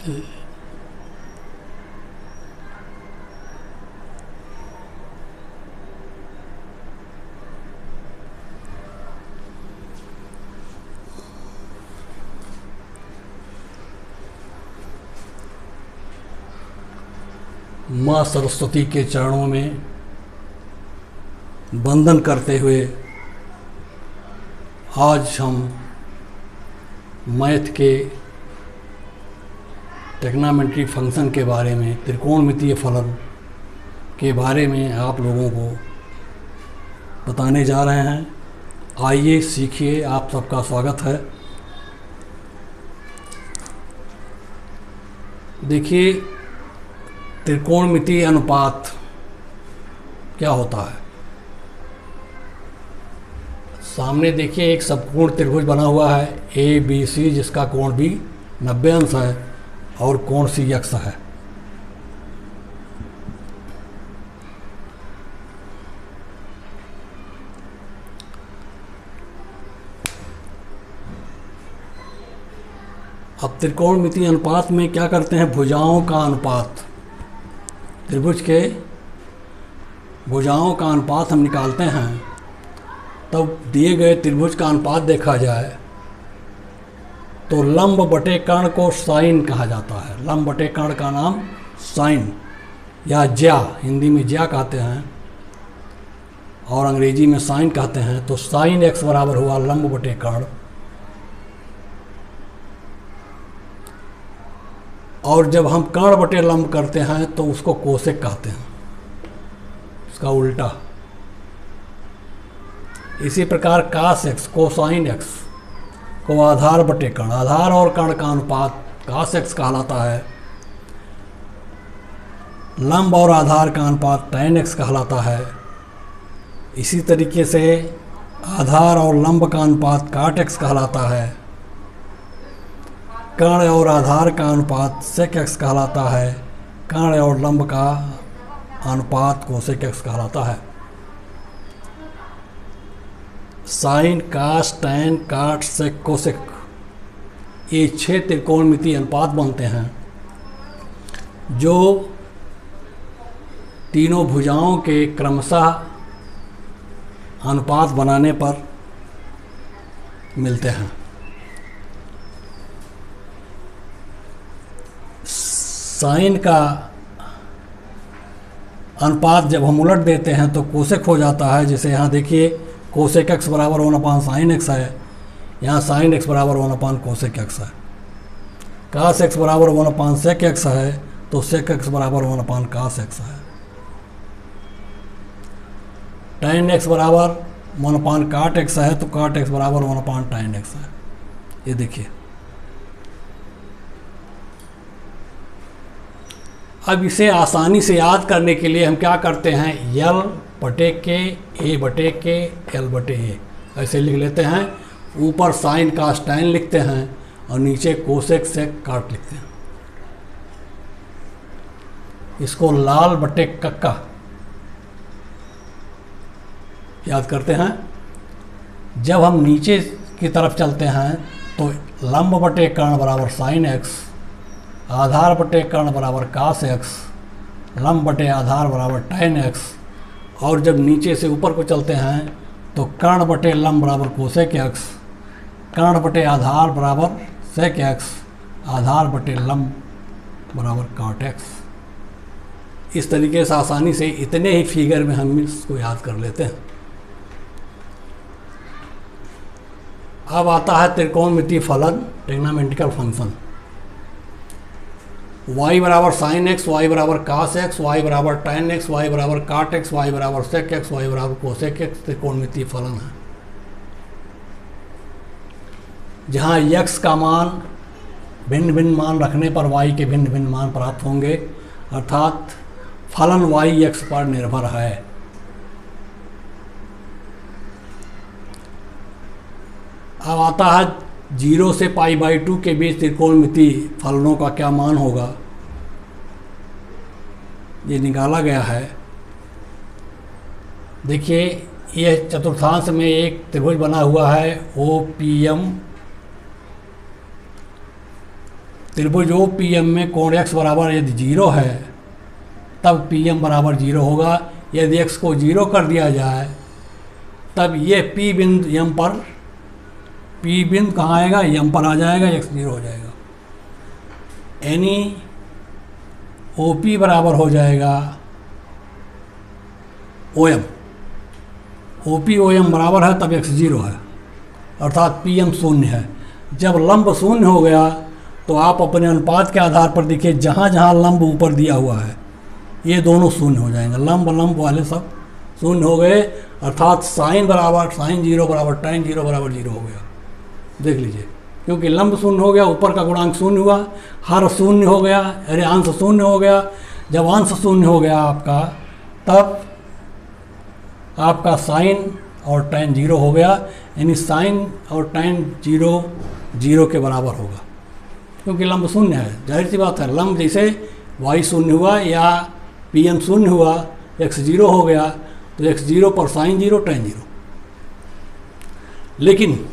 माँ सरस्वती के चरणों में वंदन करते हुए आज हम मैथ के ट्रिग्नोमेट्री फंक्शन के बारे में, त्रिकोणमितीय फलन के बारे में आप लोगों को बताने जा रहे हैं। आइए सीखिए, आप सबका स्वागत है। देखिए, त्रिकोणमितीय अनुपात क्या होता है। सामने देखिए एक समकोण त्रिभुज बना हुआ है ABC, जिसका कोण भी 90 अंश है और कोण CX है। अब त्रिकोणमितीय अनुपात में क्या करते हैं, भुजाओं का अनुपात, त्रिभुज के भुजाओं का अनुपात हम निकालते हैं। तब दिए गए त्रिभुज का अनुपात देखा जाए तो लंब बटे कर्ण को साइन कहा जाता है। लंब बटे कर्ण का नाम साइन या ज्या, हिंदी में ज्या कहते हैं और अंग्रेजी में साइन कहते हैं। तो साइन x बराबर हुआ लंब बटे कर्ण, और जब हम कर्ण बटे लंब करते हैं तो उसको कोसेक कहते हैं, इसका उल्टा। इसी प्रकार कास x, कोसाइन x को आधार बटे कर्ण, आधार और कर्ण का अनुपात कास x कहलाता है। लंब और आधार का अनुपात tan x कहलाता है। इसी तरीके से आधार और लंब का अनुपात काट x कहलाता है। कर्ण और आधार का अनुपात सेक x कहलाता है। कर्ण और लंब का अनुपात कोसेक x कहलाता है। साइन, कास, टैन, काट, सेक, कोसेक, ये 6 त्रिकोणमितीय अनुपात बनते हैं जो तीनों भुजाओं के क्रमशः अनुपात बनाने पर मिलते हैं। साइन का अनुपात जब हम उलट देते हैं तो कोसेक हो जाता है। जैसे यहाँ देखिए कोसेक x बराबर 1/sin x है, यहाँ sin x बराबर 1/ कोसेक x है। कास x बराबर 1/sec x है तो sec x बराबर 1/ cos x है। tan x बराबर 1/ cot x है तो cot x बराबर 1/ tan x है। ये देखिए, अब इसे आसानी से याद करने के लिए हम क्या करते हैं, L बटे के, A बटे के, L बटे A ऐसे लिख लेते हैं। ऊपर साइन कास टैन लिखते हैं और नीचे कोसेक सेक काट लिखते हैं। इसको लाल बटे कक्का याद करते हैं। जब हम नीचे की तरफ चलते हैं तो लंब बटे कर्ण बराबर साइन x, आधार बटे कर्ण बराबर कास x, लंब बटे आधार बराबर टैन x, और जब नीचे से ऊपर को चलते हैं तो कर्ण बटे लंब बराबर कोसेक x, कर्ण बटे आधार बराबर सेक x, आधार बटे लंब बराबर काट x। इस तरीके से आसानी से इतने ही फिगर में हम इसको याद कर लेते हैं। अब आता है त्रिकोणमितीय फलन, ट्रिग्नोमेट्रिकल फंक्शन। y बराबर साइन x, y बराबर कास x, y बराबर टैन x, y बराबर काट x, y बराबर सेक x, y बराबर कोसेक x त्रिकोणमितीय फलन है। जहाँ x का मान भिन्न भिन्न मान रखने पर y के भिन्न भिन्न मान प्राप्त होंगे, अर्थात फलन y x पर निर्भर है। अब आता है 0 से π/2 के बीच त्रिकोणमितीय फलनों का क्या मान होगा, ये निकाला गया है। देखिए, यह चतुर्थांश में एक त्रिभुज बना हुआ है OPM, त्रिभुज ओ पी एम में कोण x बराबर यदि 0 है तब पी एम बराबर 0 होगा। यदि x को 0 कर दिया जाए तब ये P बिंदु m पर, P बिंदु कहाँ आएगा, m पर आ जाएगा, x 0 हो जाएगा। यानी ओ पी बराबर हो जाएगा O M. O P O M बराबर है तब x 0 है, अर्थात पी एम शून्य है। जब लंब शून्य हो गया तो आप अपने अनुपात के आधार पर देखिए, जहाँ जहाँ लंब ऊपर दिया हुआ है ये दोनों शून्य हो जाएंगे, लंब लंब वाले सब शून्य हो गए, अर्थात साइन बराबर साइन 0 बराबर tan 0 बराबर 0 हो गया। देख लीजिए, क्योंकि लंब शून्य हो गया, ऊपर का गुणांक शून्य हुआ, हर शून्य हो गया, अरे अंश शून्य हो गया। जब अंश शून्य हो गया आपका, तब आपका साइन और tan 0 हो गया, यानी साइन और tan 0 0 के बराबर होगा, क्योंकि लंब शून्य है। जाहिर सी बात है, लंब जैसे y शून्य हुआ या पी एम शून्य हुआ, x 0 हो गया, तो x 0 पर साइन 0 tan 0। लेकिन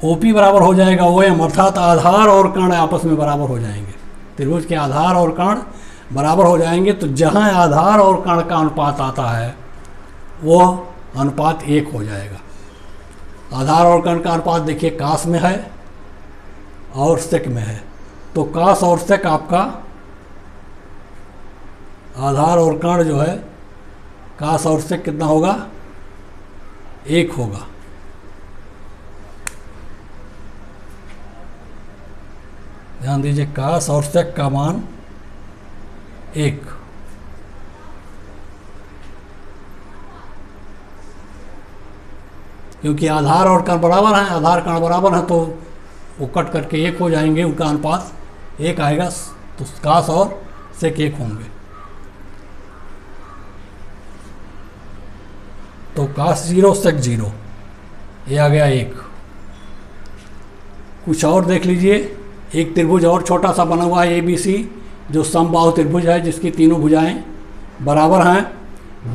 OP बराबर हो जाएगा OM, अर्थात आधार और कर्ण आपस में बराबर हो जाएंगे। त्रिभुज के आधार और कर्ण बराबर हो जाएंगे, तो जहाँ आधार और कर्ण का अनुपात आता है वो अनुपात 1 हो जाएगा। आधार और कर्ण का अनुपात देखिए कास में है और सेक में है, तो कास और सेक आपका आधार और कर्ण जो है, कास और सेक कितना होगा, 1 होगा। ध्यान दीजिए, कास और सेक का मान 1। क्योंकि आधार और कर्ण बराबर हैं, आधार कर्ण बराबर हैं, तो वो कट करके 1 हो जाएंगे, उनका अनुपात 1 आएगा, तो कास और सेक 1 होंगे। तो कास 0 सेक 0, ये आ गया 1। कुछ और देख लीजिए, एक त्रिभुज और छोटा सा बना हुआ है ABC, जो समबाहु त्रिभुज है, जिसकी तीनों भुजाएं बराबर हैं।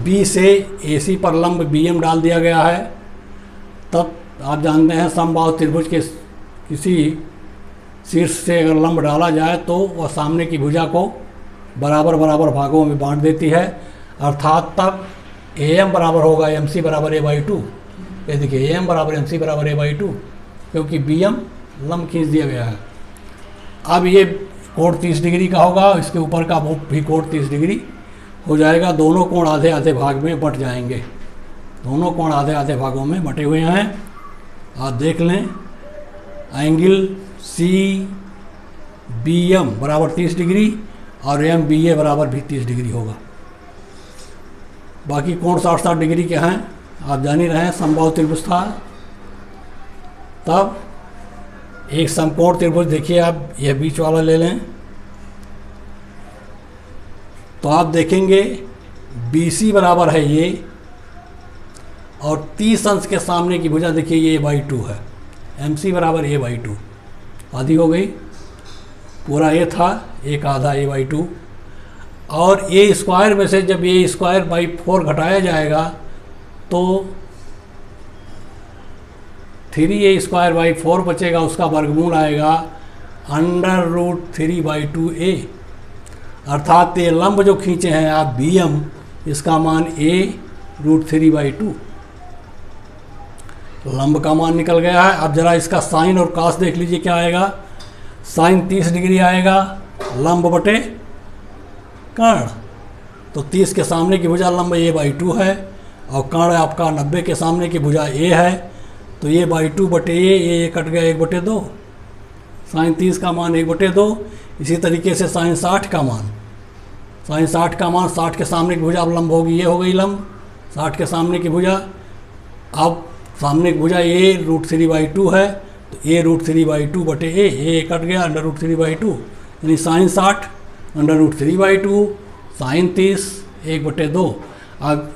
B से AC पर लंब BM डाल दिया गया है, तब आप जानते हैं समबाहु त्रिभुज के किसी शीर्ष से अगर लंब डाला जाए तो वह सामने की भुजा को बराबर बराबर भागों में बांट देती है, अर्थात तब AM बराबर होगा MC बराबर A/2। ये देखिए, AM बराबर MC बराबर A/2, क्योंकि BM लंब खींच दिया गया है। अब ये कोण 30 डिग्री का होगा, इसके ऊपर का वो भी कोण 30 डिग्री हो जाएगा। दोनों कोण आधे आधे भाग में बट जाएंगे, दोनों कोण आधे आधे भागों में बटे हुए हैं। आप देख लें, एंगल CBM बराबर 30 डिग्री और MBA बराबर भी 30 डिग्री होगा। बाकी कोण 60-60 डिग्री के हैं, आप जान ही रहे हैं। समबाहु त्रिभुज था, तब एक समकोण त्रिभुज देखिए, आप यह बीच वाला ले लें तो आप देखेंगे BC बराबर है ये, और 30 अंश के सामने की भुजा देखिए ये A/2 है। MC बराबर A/2, आधी हो गई, पूरा A था, एक आधा A/2, और A स्क्वायर में से जब A²/4 घटाया जाएगा तो 3A² 4 बचेगा, उसका वर्गमूल आएगा √3/2A, अर्थात ये लंब जो खींचे हैं आप BM, इसका मान A√3/2 लंब का मान निकल गया है। अब जरा इसका साइन और कास देख लीजिए क्या आएगा। साइन 30 डिग्री आएगा, लंब बटे कर्ण, तो 30 के सामने की भुजा लंब A/2 है, और कर्ण आपका 90 के सामने की भुजा A है, तो A/2 बटे A कट गया 1/2, साइन 30 का मान 1/2। इसी तरीके से साइन 60 का मान, साइन 60 का मान 60 के सामने की भुजा अब लंब होगी, ये हो गई लंब 60 के सामने की भुजा। अब सामने की भुजा A√3/2 है, तो A√3/2 बटे A कट गया, √3/2, यानी साइन 60 √3/2, साइन 30 1/2। अब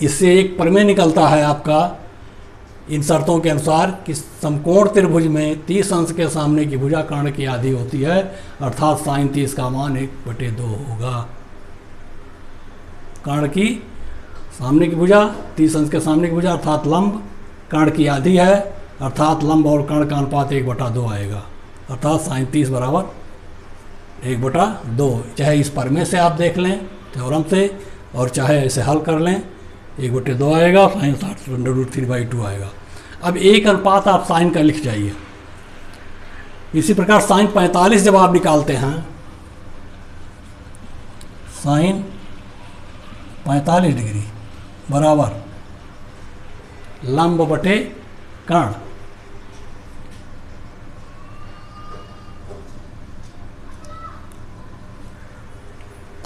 इससे एक प्रमेय निकलता है आपका इन शर्तों के अनुसार कि समकोण त्रिभुज में 30 अंश के सामने की भुजा कर्ण की आधी होती है, अर्थात साइन 30 का मान 1/2 होगा। कर्ण की सामने की भुजा 30 अंश के सामने की भुजा अर्थात लंब कर्ण की आधी है, अर्थात लंब और कर्ण का अनुपात 1/2 आएगा। अर्थात साइन 30 बराबर 1/2। चाहे इस प्रमेय से आप देख लें थ्योरम से, और चाहे ऐसे हल कर लें 1/2 आएगा, साइन 60√3/2 आएगा। अब 1 आप साइन का लिख जाइए। इसी प्रकार साइन 45 जब आप निकालते हैं, साइन 45 डिग्री बराबर लंब बटे कर्ण।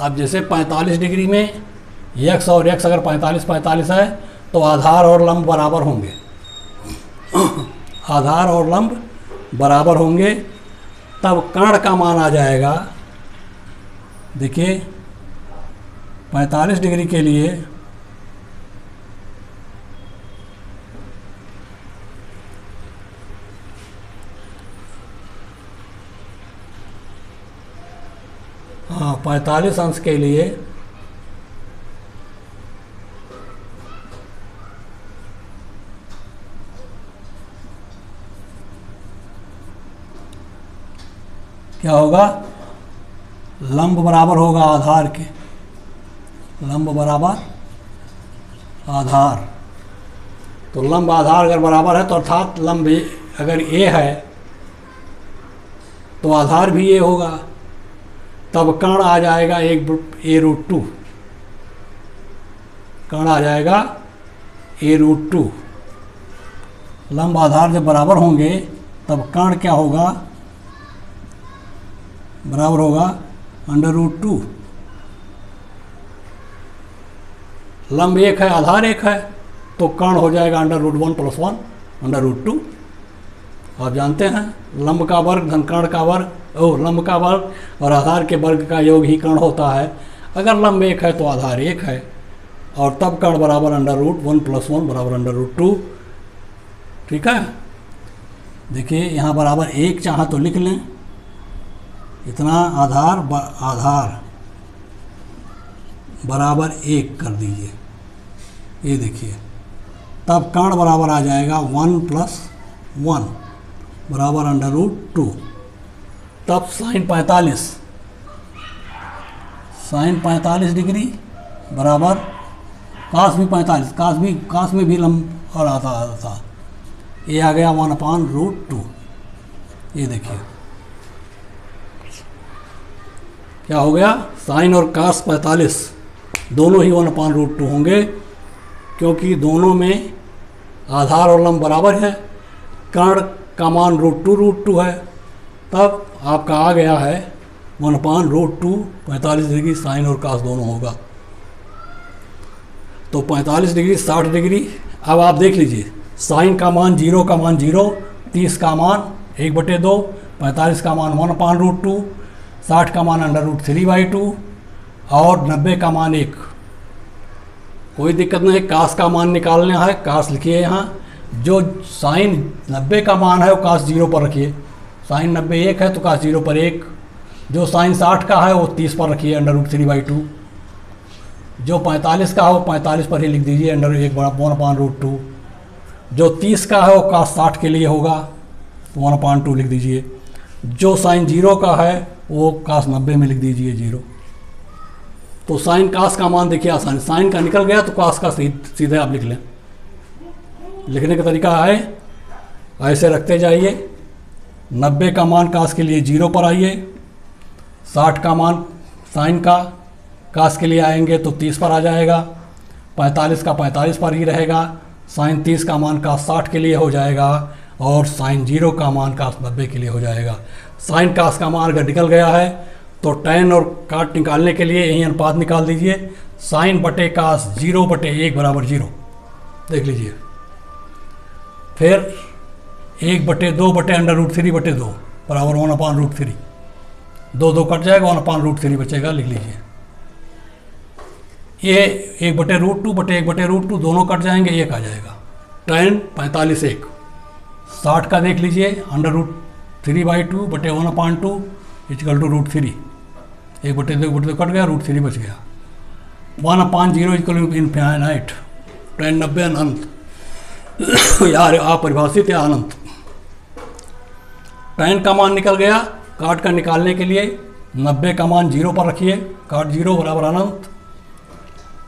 अब जैसे 45 डिग्री में यक्स और यक्स अगर 45 है तो आधार और लंब बराबर होंगे। आधार और लंब बराबर होंगे, तब कर्ण का मान आ जाएगा। देखिए 45 डिग्री के लिए हाँ 45 अंश के लिए क्या होगा, लंब बराबर होगा आधार के, लंब बराबर आधार। तो लंब आधार अगर बराबर है तो अर्थात लंब अगर ए है तो आधार भी ए होगा, तब कर्ण आ जाएगा a√2। कर्ण आ जाएगा a√2। लंब आधार जब बराबर होंगे तब कर्ण क्या होगा, बराबर होगा √2। लंब 1 है, आधार 1 है, तो कर्ण हो जाएगा √1 + 1 √2। आप जानते हैं लंब का वर्ग धन कर्ण का वर्ग, लंब का वर्ग और आधार के वर्ग का योग ही कर्ण होता है। अगर लंब 1 है तो आधार 1 है, और तब कर्ण बराबर √1 + 1 बराबर √2। ठीक है, देखिए यहाँ बराबर 1 चाहा तो लिख लें, इतना आधार बराबर 1 कर दीजिए। ये देखिए तब कर्ण बराबर आ जाएगा 1 + 1 बराबर √2। तब साइन 45 डिग्री बराबर कास भी 45, कास में भी लंब और आता था, ये आ गया 1/√2। ये देखिए क्या हो गया, साइन और कास 45 दोनों ही 1/√2 होंगे, क्योंकि दोनों में आधार और लंब बराबर है। कर्ण का मान √2 है, तब आपका आ गया है 1/√2। 45 डिग्री साइन और कास दोनों होगा, तो 45 डिग्री 60 डिग्री। अब आप देख लीजिए साइन का मान 0 का मान 0, 30 का मान 1/2, 45 का मान 1/√2, 60 का मान √3/2 और 90 का मान 1। कोई दिक्कत नहीं, कास का मान निकालना है, कास लिखिए यहाँ। जो साइन 90 का मान है वो कास 0 पर रखिए, साइन 90 1 है तो कास 0 पर 1। जो साइन 60 का है वो 30 पर रखिए √3/2। जो 45 का है वो 45 पर ही लिख दीजिए 1/√2। जो 30 का है वो कास 60 के लिए होगा तो 1/2 लिख दीजिए। जो साइन 0 का है वो कास 90 में लिख दीजिए 0। तो साइन कास का मान देखिए आसानी, साइन का निकल गया तो कास का सीधे आप लिख लें। लिखने का तरीका है ऐसे रखते जाइए, 90 का मान कास के लिए 0 पर आइए, 60 का मान साइन का कास के लिए आएंगे तो 30 पर आ जाएगा, 45 का 45 पर ही रहेगा, साइन 30 का मान कास 60 के लिए हो जाएगा और साइन 0 का मान कास 90 के लिए हो जाएगा। साइन कास का मान अगर निकल गया है तो tan और काट निकालने के लिए यही अनुपात निकाल दीजिए, साइन बटे कास 0/1 बराबर 0। देख लीजिए, फिर 1/2 बटे √3/2 बराबर 1/√3। 2 कट जाएगा, 1/√3 बचेगा, लिख लीजिए। ये 1/√2 बटे 1/√2 दोनों कट जाएंगे, 1 आ जाएगा। tan 45 1। 60 का देख लीजिए, √3/2 बटे 1/2 = √3। 1/2 कट गया, √3 बच गया। 1/0 = इनफाइनाइट, tan 90 अनंत यार अपरिभाषित या अनंत। tan का मान निकल गया। काट का निकालने के लिए 90 का मान 0 पर रखिए, काट 0 बराबर अनंत,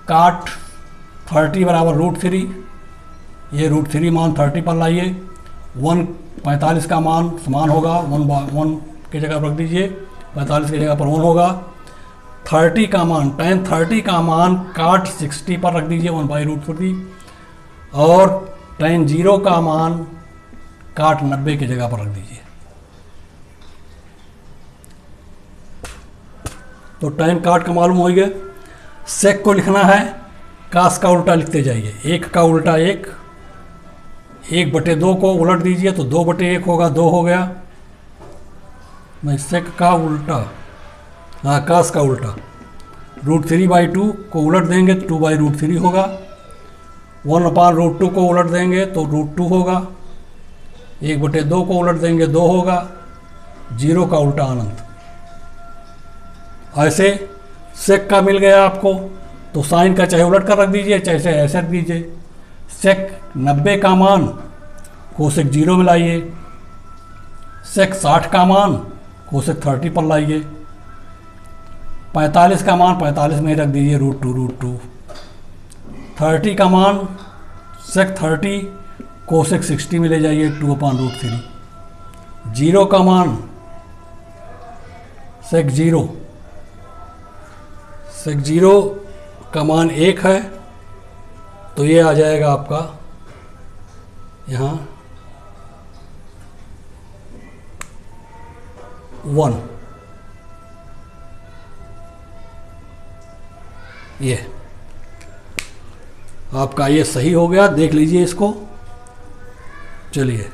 काट 30 बराबर √3, ये √3 मान 30 पर लाइए, 45 का मान समान होगा, 1 की जगह पर रख दीजिए, 45 की जगह पर 1 होगा। 30 का मान tan 30 का मान काट 60 पर रख दीजिए, 1/√3, और tan 0 का मान काट 90 की जगह पर रख दीजिए। तो tan काट का मालूम हो गया। सेक को लिखना है, कास का उल्टा लिखते जाइए, 1 का उल्टा 1, 1/2 को उलट दीजिए तो 2/1 होगा, 2 हो गया। नहीं, सेक का उल्टा, हाँ कास का उल्टा, √3/2 को उलट देंगे तो 2/√3 होगा, 1/√2 को उलट देंगे तो √2 होगा, 1/2 को उलट देंगे 2 होगा, 0 का उल्टा अनंत। ऐसे सेक का मिल गया आपको, तो साइन का चाहे उलट कर रख दीजिए, चाहे ऐसे रख दीजिए। सेक 90 का मान कोसेक 0 में लाइए, सेक 60 का मान कोसेक 30 पर लाइए, 45 का मान 45 में ही रख दीजिए, √2, 30 का मान सेक 30 कोसेक 60 में ले जाइए, 2/√3, 0 का मान सेक 0 का मान 1 है, तो ये आ जाएगा आपका यहाँ 1। ये आपका ये सही हो गया, देख लीजिए इसको। चलिए।